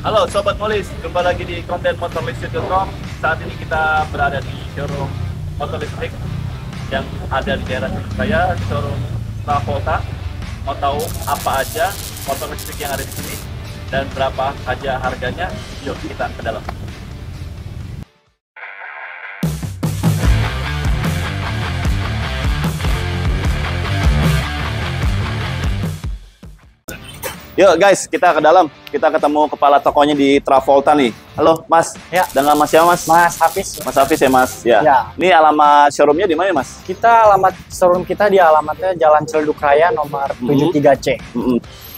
Halo Sobat Molis, jumpa lagi di konten motorlistrik.com. Saat ini kita berada di showroom motor listrik yang ada di daerah saya, showroom Travolta. Mau tahu apa aja motor listrik yang ada di sini dan berapa aja harganya? Yuk kita ke dalam. Yuk guys, kita ke dalam. Kita ketemu kepala tokonya di Travolta nih. Halo Mas. Ya. Dengan Mas siapa Mas? Mas Hafiz. Mas Hafiz ya Mas. Ya. Ya. Ini alamat showroomnya di mana Mas? Kita alamat showroom kita di alamatnya Jalan Ciledug Raya nomor 73C.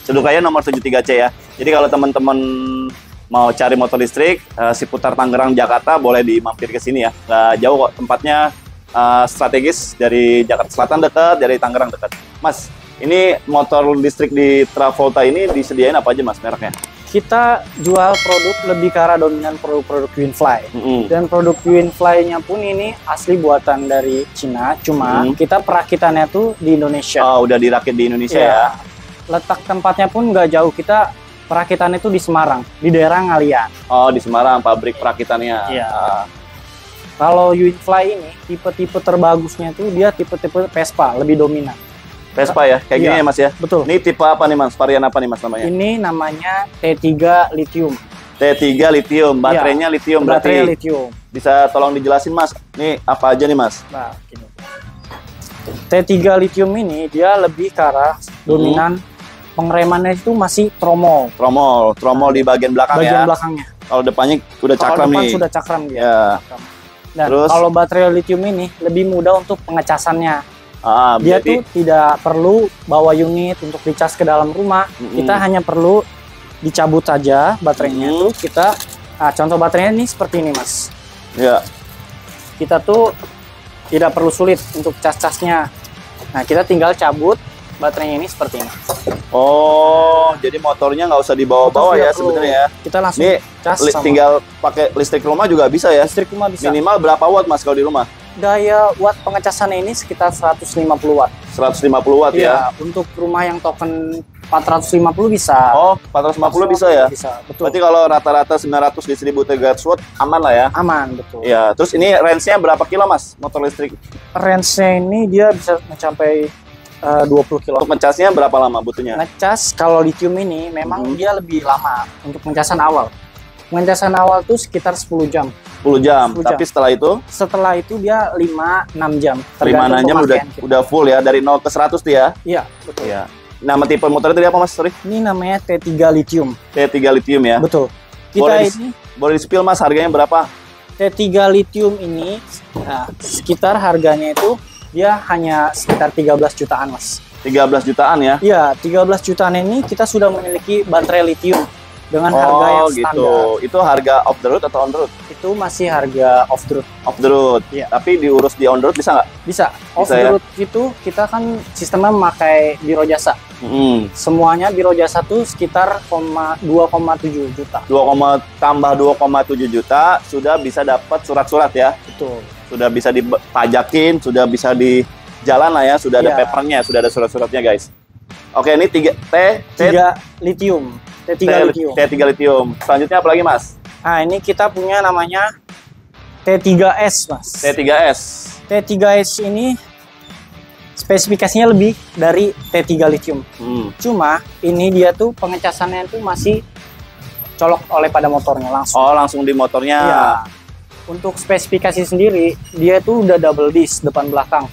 Ciledug nomor 73C ya. Jadi kalau teman-teman mau cari motor listrik seputar Tangerang, Jakarta, boleh dimampir ke sini ya. Nggak jauh kok, tempatnya strategis, dari Jakarta Selatan dekat, dari Tangerang dekat. Mas, ini motor listrik di Travolta ini disediain apa aja Mas mereknya? Kita jual produk lebih ke arah dominan produk-produk Winfly. Dan produk Winfly-nya pun ini asli buatan dari Cina, cuma kita perakitannya tuh di Indonesia. Oh, udah dirakit di Indonesia ya? Letak tempatnya pun nggak jauh, kita perakitannya tuh di Semarang, di daerah Ngalian. Oh, di Semarang, pabrik perakitannya. Iya. Kalau Winfly ini, tipe-tipe terbagusnya tuh dia tipe-tipe Vespa, lebih dominan. Vespa ya, kayak gini ya Mas ya? Betul. Ini tipe apa nih Mas? Varian apa nih Mas namanya? Ini namanya T3 Lithium. T3 Lithium, baterainya lithium berarti. Baterai lithium. Bisa tolong dijelasin Mas, ini apa aja nih Mas? Nah, gini. T3 Lithium ini dia lebih ke arah dominan pengeremannya itu masih tromol. Tromol di bagian belakang bagian ya? belakangnya. Kalau depannya udah cakram Kalau depan nih. sudah cakram dia. Ya. Dan Terus? kalau baterai lithium ini lebih mudah untuk pengecasannya. Dia Berarti, tuh tidak perlu bawa unit untuk dicas ke dalam rumah. Kita hanya perlu dicabut saja baterainya tuh kita. Nah, contoh baterainya ini seperti ini Mas. ya. Kita tuh tidak perlu sulit untuk cas-casnya. Nah, kita tinggal cabut baterainya ini seperti ini. Oh, jadi motornya nggak usah dibawa-bawa ya sebenarnya ya? Kita langsung Ini cas sama tinggal pakai listrik rumah juga bisa ya? listrik rumah bisa. Minimal berapa watt Mas kalau di rumah? Daya watt pengecasannya ini sekitar 150 watt. 150 watt ya? Iya, untuk rumah yang token 450 bisa. Oh, 450 bisa ya? Bisa, betul. Berarti kalau rata-rata 900 di 1300 watt aman lah ya? Aman, betul. Ya, terus ini range-nya berapa kilo Mas motor listrik? Range-nya ini dia bisa mencapai 20 kilo. Untuk ngecasnya berapa lama butuhnya? Ngecas kalau lithium ini memang dia lebih lama untuk pengecasan awal. Pengecasan awal tuh sekitar 10 jam. 10 jam. 10 jam. Tapi setelah itu Setelah itu dia 5-6 jam. 5-6 jam pemakaian kita. udah full ya, dari 0 ke 100 tuh ya? Iya, betul. Iya. Nama tipe motor itu apa Mas? Sorry. Ini namanya T3 Lithium. T3 Lithium ya? Betul. Kita Boleh ini boleh di-spill Mas, harganya berapa? T3 Lithium ini sekitar harganya itu dia hanya sekitar 13 jutaan Mas. 13 jutaan ya? Iya, 13 jutaan ini kita sudah memiliki baterai lithium dengan harga yang standar. Gitu. Itu harga off the road atau on the road? Itu masih harga off the road. Off the road. Iya. Tapi diurus di on the road bisa nggak? Bisa. Off Bisa the ya? road itu kita kan sistemnya memakai biro jasa. Semuanya biro jasa tuh sekitar 2,7 juta. tambah 2,7 juta sudah bisa dapat surat-surat ya? Betul. Sudah bisa dipajakin, sudah bisa di jalan lah ya, sudah ada Iya. papernya, sudah ada surat-suratnya guys. Oke, ini 3 lithium. T3 lithium. T3 lithium. Selanjutnya apa lagi Mas? Nah, ini kita punya namanya T3S, Mas. T3S. T3S ini spesifikasinya lebih dari T3 lithium. Cuma ini dia tuh pengecasannya tuh masih colok oleh pada motornya langsung. Oh, langsung di motornya. Iya. Untuk spesifikasi sendiri, dia tuh udah double disc depan belakang.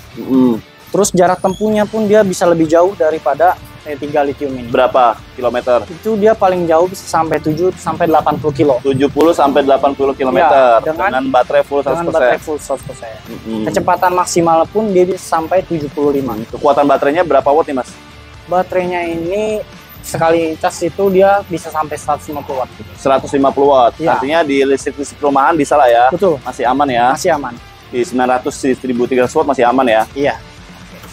Terus jarak tempuhnya pun dia bisa lebih jauh daripada T3 lithium ini. Berapa kilometer? Itu dia paling jauh bisa sampai 80 kilo. 70 sampai 80 km Ya, dengan baterai full 100%. Dengan baterai full 100%. Kecepatan maksimal pun dia bisa sampai 75. Kekuatan baterainya berapa watt nih Mas? Baterainya ini sekali cas itu dia bisa sampai 150 watt. 150 watt. Ya. Artinya di listrik rumahan bisa lah ya. Betul. Masih aman ya. Masih aman. Di 900 di 1300 watt masih aman ya. Iya.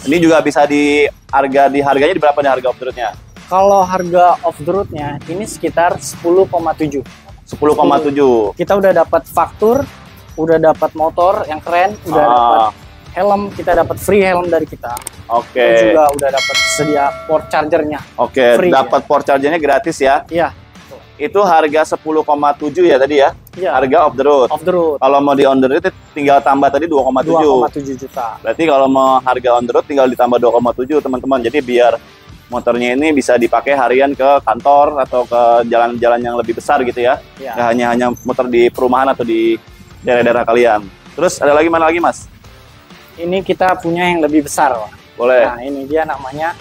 Ini juga bisa harganya di berapa nih harga off the road-nya? Kalau harga off the road-nya ini sekitar 10,7. 10,7. Kita udah dapat faktur, udah dapat motor yang keren, udah dapat helm, kita dapat free helm dari kita. Oke. Terus juga udah dapat sedia port chargernya. Oke, free dapat port chargernya gratis ya. Iya. itu harga 10,7 ya tadi ya. Iya. Harga off the road. Off the road. Kalau mau di on the road itu tinggal tambah tadi 2,7. 2,7 juta. Berarti kalau mau harga on the road tinggal ditambah 2,7 teman-teman. Jadi biar motornya ini bisa dipakai harian ke kantor atau ke jalan-jalan yang lebih besar gitu ya. Ya. Nggak hanya muter di perumahan atau di daerah-daerah kalian. Terus ada lagi mana lagi mas? Ini kita punya yang lebih besar, Pak. Boleh. Nah, ini dia namanya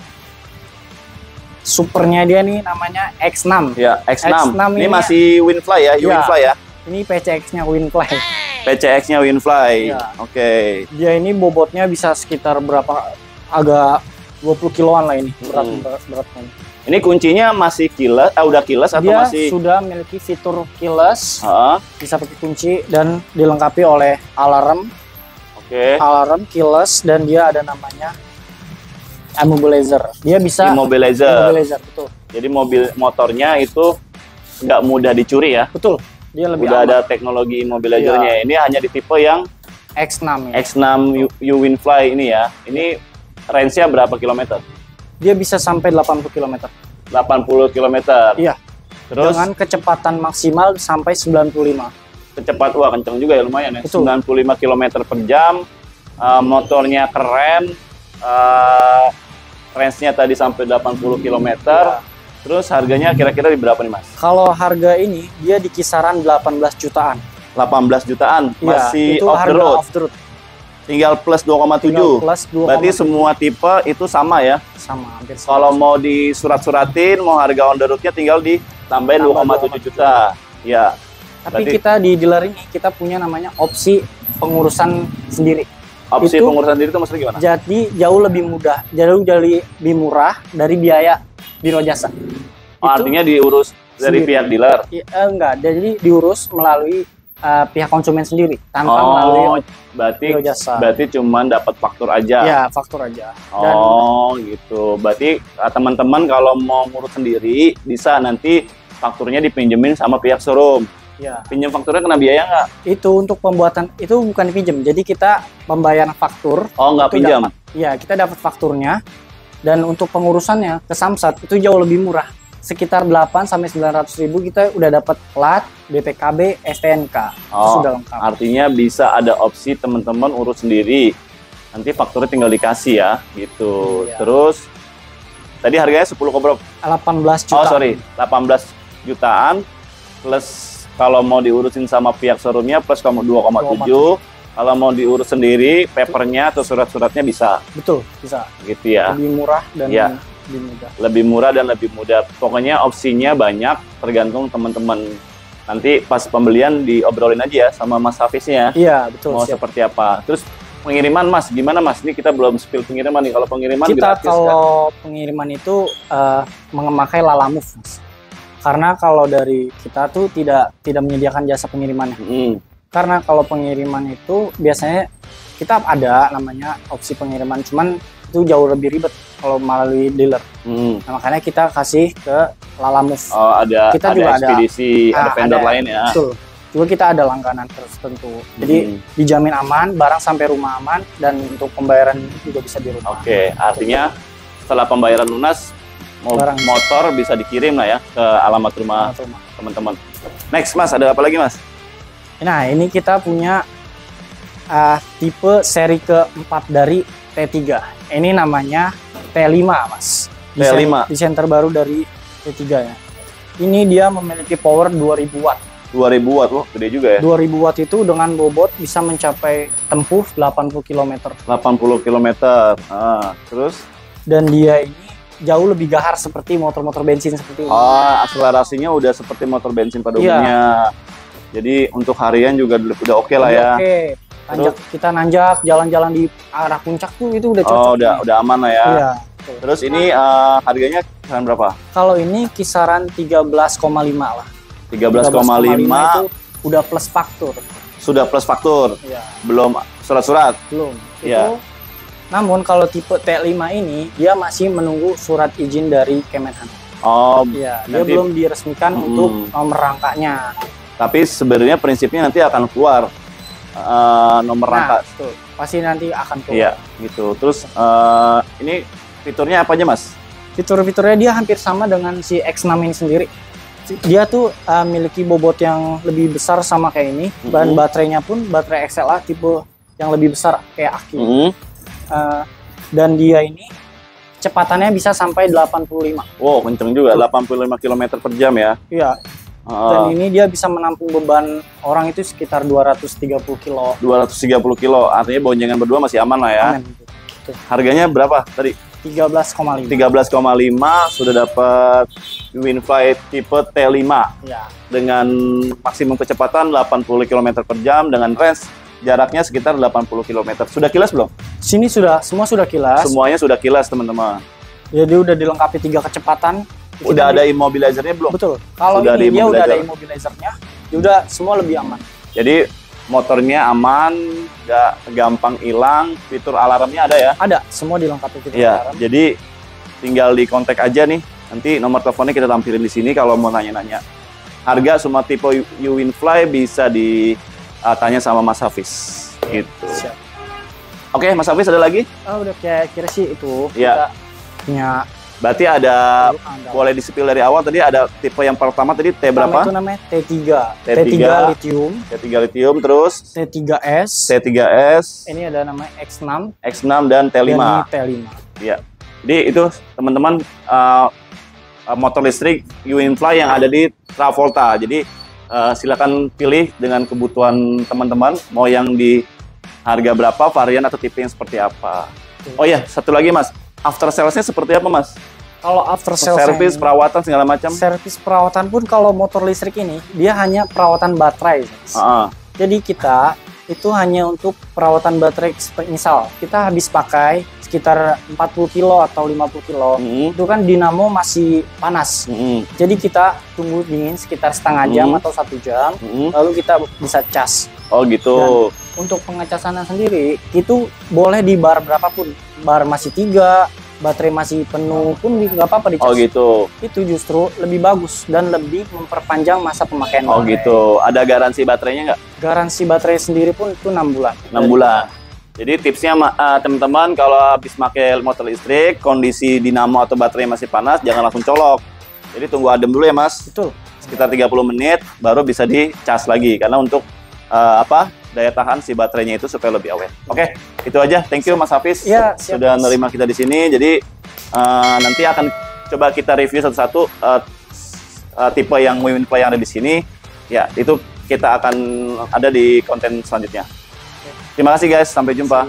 supernya dia nih namanya X6. Ya, X6. X6 ini ini masih Winfly ya, ya. Winfly ya. Ini PCX-nya Winfly. PCX-nya Winfly. Ya. Oke. Dia ini bobotnya bisa sekitar berapa? Agak 20 kiloan lah ini beratnya. Ini kuncinya masih keyless, udah keyless atau Dia masih? sudah memiliki fitur keyless, Heeh. bisa pakai kunci dan dilengkapi oleh alarm, Oke. keyless, dan dia ada namanya immobilizer. Dia bisa Immobilizer. betul. Jadi motornya itu nggak mudah dicuri ya. Betul. Dia lebih Udah aman. ada teknologi immobilizernya. Ini hanya di tipe yang X6 ya. X6 U Winfly ini ya. Ini range-nya berapa kilometer? Dia bisa sampai 80 km. 80 km. Iya. Terus Dengan kecepatan maksimal sampai 95. wah kenceng juga ya, lumayan ya. Betul. 95 km per jam. Motornya keren. Range-nya tadi sampai 80 km. Iya. Terus harganya kira-kira di berapa nih mas? Kalau harga ini dia di kisaran 18 jutaan. 18 jutaan. Masih Iya, itu off the harga road. off the road. Tinggal plus 2,7. Tinggal plus 2,7. Berarti semua tipe itu sama ya. Sama hampir sama. Kalau mau disurat-suratin, mau harga on the road-nya tinggal ditambahin Tambah 2,7 juta. Ya. Tapi berarti kita di dealer ini kita punya namanya opsi pengurusan sendiri. opsi itu- pengurusan diri itu maksudnya gimana? Jadi jauh lebih mudah, jauh lebih murah dari biaya biro jasa. Oh, artinya diurus dari sendiri. pihak dealer. Enggak, jadi diurus melalui pihak konsumen sendiri tanpa melalui berarti biro jasa. cuman dapat faktur aja. Ya, faktur aja. Dan Oh, gitu. Berarti teman-teman kalau mau ngurus sendiri bisa nanti fakturnya dipinjemin sama pihak showroom. ya, Pinjam fakturnya kena biaya nggak? itu untuk pembuatan itu bukan pinjam. Jadi kita pembayaran faktur. Oh, nggak itu pinjam. Ya, kita dapat fakturnya. Dan untuk pengurusannya ke Samsat itu jauh lebih murah. Sekitar 8 sampai 900 ribu kita udah dapat plat, BPKB, STNK. Itu Oh, sudah lengkap. artinya bisa ada opsi teman-teman urus sendiri. Nanti fakturnya tinggal dikasih ya, gitu. Iya. Terus tadi harganya 10 berapa? 18 Oh, juta. sorry, 18 jutaan plus kalau mau diurusin sama pihak showroomnya plus kamu 2,7. Kalau mau diurus sendiri, papernya atau surat-suratnya bisa, Betul, bisa. gitu ya. Lebih murah dan Iya. lebih mudah. Lebih murah dan lebih mudah. Pokoknya opsinya banyak, tergantung teman-teman. Nanti pas pembelian diobrolin aja ya sama Mas Hafiz-nya. Iya, betul. Mau siap. seperti apa. Terus pengiriman Mas, gimana Mas? Ini kita belum spill pengiriman nih. Kalau pengiriman Kita gratis kan? kalau pengiriman itu memakai Lalamove, Mas. Karena kalau dari kita tuh tidak menyediakan jasa pengirimannya. Mm. Karena kalau pengiriman itu biasanya kita ada namanya opsi pengiriman, cuman itu jauh lebih ribet kalau melalui dealer. Mm. Nah, makanya kita kasih ke Lalamove. Oh, ada Kita juga ada. ekspedisi, ada vendor lain ya. Betul. Juga kita ada langganan tertentu. Jadi Hmm. dijamin aman, barang sampai rumah aman, dan untuk pembayaran juga bisa di rumah. Oke, artinya setelah pembayaran lunas, Barang. motor bisa dikirim lah ya ke alamat rumah Alamat rumah. teman-teman. Next Mas, ada apa lagi Mas? Nah, ini kita punya tipe seri keempat dari T3. Ini namanya T5, Mas. T5. Desain terbaru dari T3 ya. Ini dia memiliki power 2000 watt. 2000 watt, loh, gede juga ya. 2000 watt itu dengan bobot bisa mencapai tempuh 80 km. 80 km. Terus, Dan dia ini jauh lebih gahar seperti motor-motor bensin seperti ini. akselerasinya udah seperti motor bensin pada Iya. umumnya. Jadi untuk harian juga udah oke lah ya. Oke. Kita nanjak, jalan-jalan di arah puncak tuh itu udah cocok. Oh, udah aman lah ya. Iya. betul. Terus ini harganya kisaran berapa? Kalau ini kisaran 13,5 lah. 13,5 itu udah plus faktur. sudah plus faktur, Iya, belum surat-surat. belum. Iya. Itu namun kalau tipe T5 ini dia masih menunggu surat izin dari Kemenhan. Oh, Iya, dia nanti- belum diresmikan untuk nomor rangkanya. tapi sebenarnya prinsipnya nanti akan keluar nomor rangka. Betul. Pasti nanti akan keluar. Iya, gitu. Terus ini fiturnya apa aja, Mas? Fitur-fiturnya dia hampir sama dengan si X6 ini sendiri. Dia tuh memiliki bobot yang lebih besar sama kayak ini. Bahan baterainya pun baterai XLA tipe yang lebih besar kayak Aki. Dan dia ini kecepatannya bisa sampai 85. Wow, kenceng juga, 85 km per jam ya. Iya. Dan ini dia bisa menampung beban orang itu sekitar 230 kilo. 230 kilo, artinya boncengan berdua masih aman lah ya. Aman. Harganya berapa tadi? 13,5. 13,5 sudah dapat Winfly tipe T5 Ya. dengan maksimum kecepatan 80 km per jam dengan range jaraknya sekitar 80 km. Sudah kilas belum? Sini semua sudah kilas. Semuanya sudah kilas teman-teman. Jadi udah dilengkapi 3 kecepatan. Udah ada immobilizernya belum? Betul. Kalau ini dia udah ada immobilizernya, ya udah semua lebih aman. Jadi motornya aman, nggak gampang hilang, fitur alarmnya ada ya? Ada, semua dilengkapi fitur Ya, alarm. jadi tinggal di kontak aja nih. Nanti nomor teleponnya kita tampilin di sini kalau mau nanya-nanya. Harga semua tipe Winfly bisa ditanya sama Mas Hafiz. Gitu. Siap. Oke, Mas Hafiz ada lagi? Udah kira sih itu. Ya. Kita punya. Berarti ada, boleh di-spill dari awal tadi ada tipe yang pertama tadi T berapa? Itu namanya T3. T3 lithium. T3 lithium, terus T3S. T3S. Ini ada namanya X6. X6 dan T5. Dan ini T5. Ya. Jadi itu teman-teman motor listrik Winfly yang ada di Travolta. Jadi silakan pilih dengan kebutuhan teman-teman mau yang di harga berapa, varian atau tipe yang seperti apa. Oh ya, satu lagi Mas. After sales-nya seperti apa, Mas? Kalau after sales servis, perawatan segala macam? Servis perawatan pun kalau motor listrik ini dia hanya perawatan baterai. Jadi kita itu hanya untuk perawatan baterai. Misal kita habis pakai sekitar 40 kilo atau 50 kilo, itu kan dinamo masih panas. Jadi kita tunggu dingin sekitar setengah jam atau 1 jam, lalu kita bisa cas. Oh gitu. Dan untuk pengecasannya sendiri itu boleh di bar berapapun, bar masih 3, baterai masih penuh pun nggak apa-apa dicas. Oh gitu. Itu justru lebih bagus dan lebih memperpanjang masa pemakaian. Oh gitu. Ada garansi baterainya nggak? Garansi baterai sendiri pun itu 6 bulan. 6 bulan. Jadi tipsnya teman-teman kalau habis pakai motor listrik, kondisi dinamo atau baterai masih panas, jangan langsung colok. Jadi tunggu adem dulu ya Mas. Betul. Sekitar 30 menit baru bisa dicas lagi karena untuk daya tahan si baterainya itu supaya lebih awet. Oke, itu aja. Thank you Mas Hafiz ya, siap, sudah menerima kita di sini. Jadi nanti akan coba kita review satu-satu tipe yang Winfly yang ada di sini. Ya, itu kita akan ada di konten selanjutnya. Terima kasih guys, sampai jumpa.